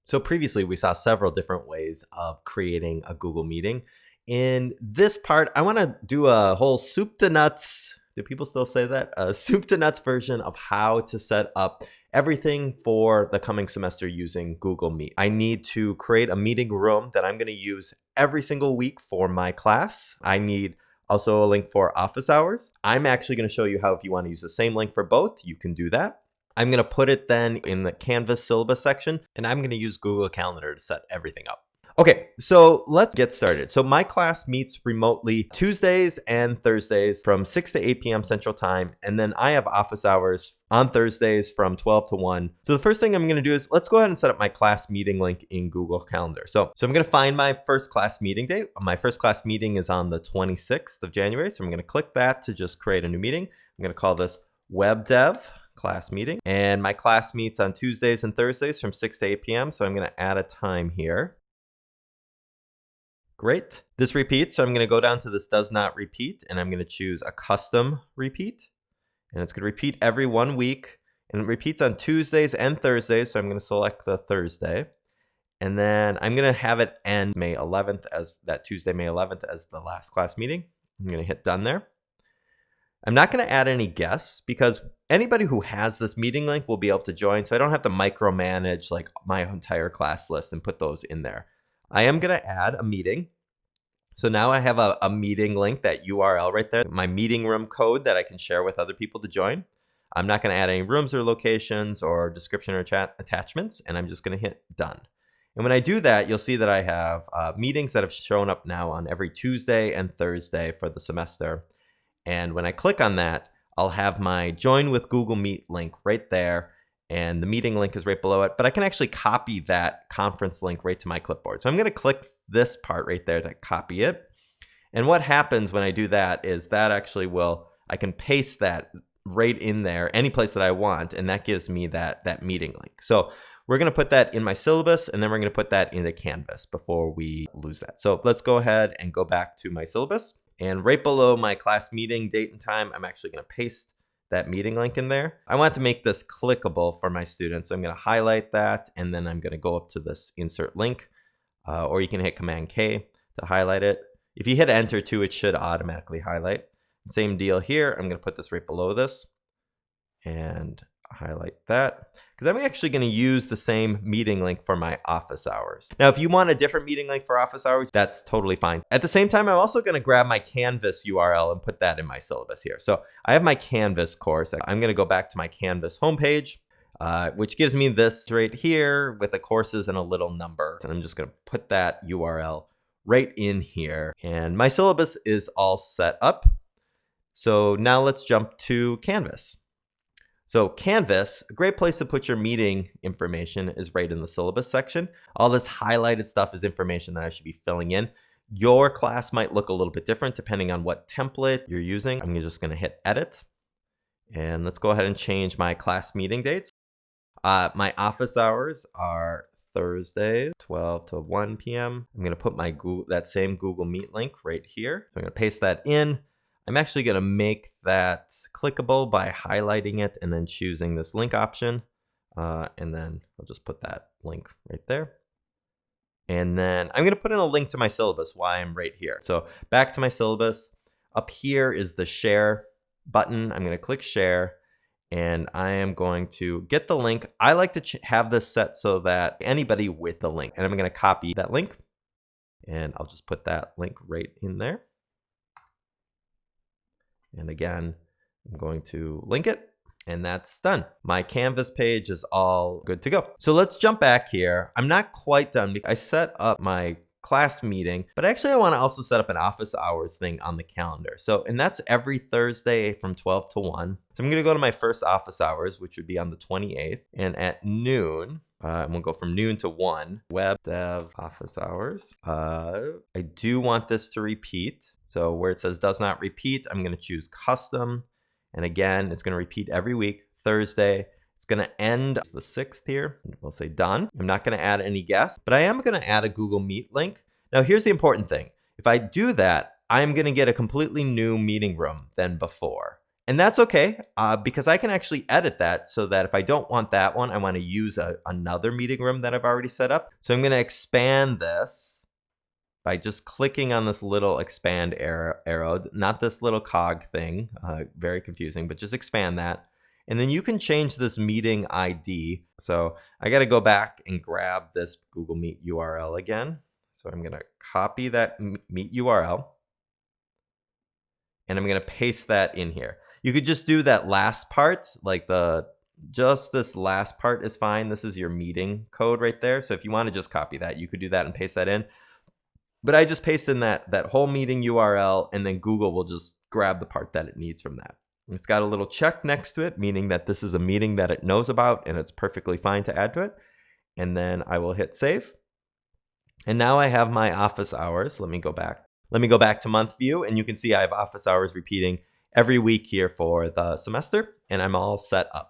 So previously we saw several different ways of creating a Google Meeting. In this part, I want to do a whole soup to nuts. Do people still say that? A soup to nuts version of how to set up everything for the coming semester using Google Meet. I need to create a meeting room that I'm going to use every single week for my class. I need also a link for office hours. I'm actually going to show you how, if you want to use the same link for both, you can do that. I'm going to put it then in the Canvas syllabus section, and I'm going to use Google Calendar to set everything up. Okay, so let's get started. So my class meets remotely Tuesdays and Thursdays from 6 to 8 p.m. Central Time, and then I have office hours on Thursdays from 12 to 1. So the first thing I'm going to do is let's go ahead and set up my class meeting link in Google Calendar. So I'm going to find my first class meeting date. My first class meeting is on the 26th of January, so I'm going to click that to just create a new meeting. I'm going to call this Web Dev class meeting, and my class meets on Tuesdays and Thursdays from 6 to 8 p.m. So I'm going to add a time here. Great. This repeats, so I'm going to go down to this does not repeat, and I'm going to choose a custom repeat, and it's going to repeat every 1 week, and it repeats on Tuesdays and Thursdays, so I'm going to select the Thursday, and then I'm going to have it end May 11th as that Tuesday, May 11th as the last class meeting. I'm going to hit done there. I'm not going to add any guests because anybody who has this meeting link will be able to join, so I don't have to micromanage like my entire class list and put those in there. I am going to add a meeting. So now I have a meeting link, that URL right there, my meeting room code that I can share with other people to join. I'm not going to add any rooms or locations or description or chat attachments, and I'm just going to hit done. And when I do that, you'll see that I have meetings that have shown up now on every Tuesday and Thursday for the semester. And when I click on that, I'll have my Join with Google Meet link right there. And the meeting link is right below it. But I can actually copy that conference link right to my clipboard. So I'm going to click this part right there to copy it. And what happens when I do that is that actually I can paste that right in there, any place that I want. And that gives me that meeting link. So we're going to put that in my syllabus, and then we're going to put that into Canvas before we lose that. So let's go ahead and go back to my syllabus. And right below my class meeting date and time, I'm actually going to paste that meeting link in there. I want to make this clickable for my students. So I'm going to highlight that, and then I'm going to go up to this insert link, or you can hit Command K to highlight it. If you hit enter too, it should automatically highlight. Same deal here. I'm going to put this right below this and highlight that, because I'm actually going to use the same meeting link for my office hours. Now, if you want a different meeting link for office hours, that's totally fine. At the same time, I'm also going to grab my Canvas URL and put that in my syllabus here. So I have my Canvas course. I'm going to go back to my Canvas homepage, which gives me this right here with the courses and a little number. And I'm just going to put that URL right in here. And my syllabus is all set up. So now let's jump to Canvas. So Canvas, a great place to put your meeting information is right in the syllabus section. All this highlighted stuff is information that I should be filling in. Your class might look a little bit different depending on what template you're using. I'm just going to hit edit. And let's go ahead and change my class meeting dates. My office hours are Thursdays, 12 to 1 p.m. I'm going to put that same Google Meet link right here. So I'm going to paste that in. I'm actually going to make that clickable by highlighting it and then choosing this link option. And then I'll just put that link right there. And then I'm going to put in a link to my syllabus while I'm right here. So back to my syllabus. Up here is the share button. I'm going to click share, and I am going to get the link. I like to have this set so that anybody with the link, and I'm going to copy that link, and I'll just put that link right in there. And again, I'm going to link it, and that's done. My Canvas page is all good to go. So let's jump back here. I'm not quite done. I set up my class meeting, but actually I want to also set up an office hours thing on the calendar. And that's every Thursday from 12 to 1. So I'm going to go to my first office hours, which would be on the 28th. And at noon, and we'll go from noon to 1, Web Dev office hours. I do want this to repeat. So where it says does not repeat, I'm going to choose custom. And again, it's going to repeat every week, Thursday. It's going to end the 6th here. We'll say done. I'm not going to add any guests, but I am going to add a Google Meet link. Now, here's the important thing. If I do that, I'm going to get a completely new meeting room than before. And that's okay, because I can actually edit that so that if I don't want that one, I want to use another meeting room that I've already set up. So I'm going to expand this by just clicking on this little expand arrow, not this little cog thing, very confusing, but just expand that. And then you can change this meeting ID. So I got to go back and grab this Google Meet URL again. So I'm going to copy that Meet URL. And I'm going to paste that in here. You could just do that last part, like just this last part is fine. This is your meeting code right there. So if you want to just copy that, you could do that and paste that in. But I just paste in that whole meeting URL, and then Google will just grab the part that it needs from that. It's got a little check next to it, meaning that this is a meeting that it knows about and it's perfectly fine to add to it. And then I will hit save. And now I have my office hours. Let me go back. Let me go back to month view, and you can see I have office hours repeating every week here for the semester, and I'm all set up.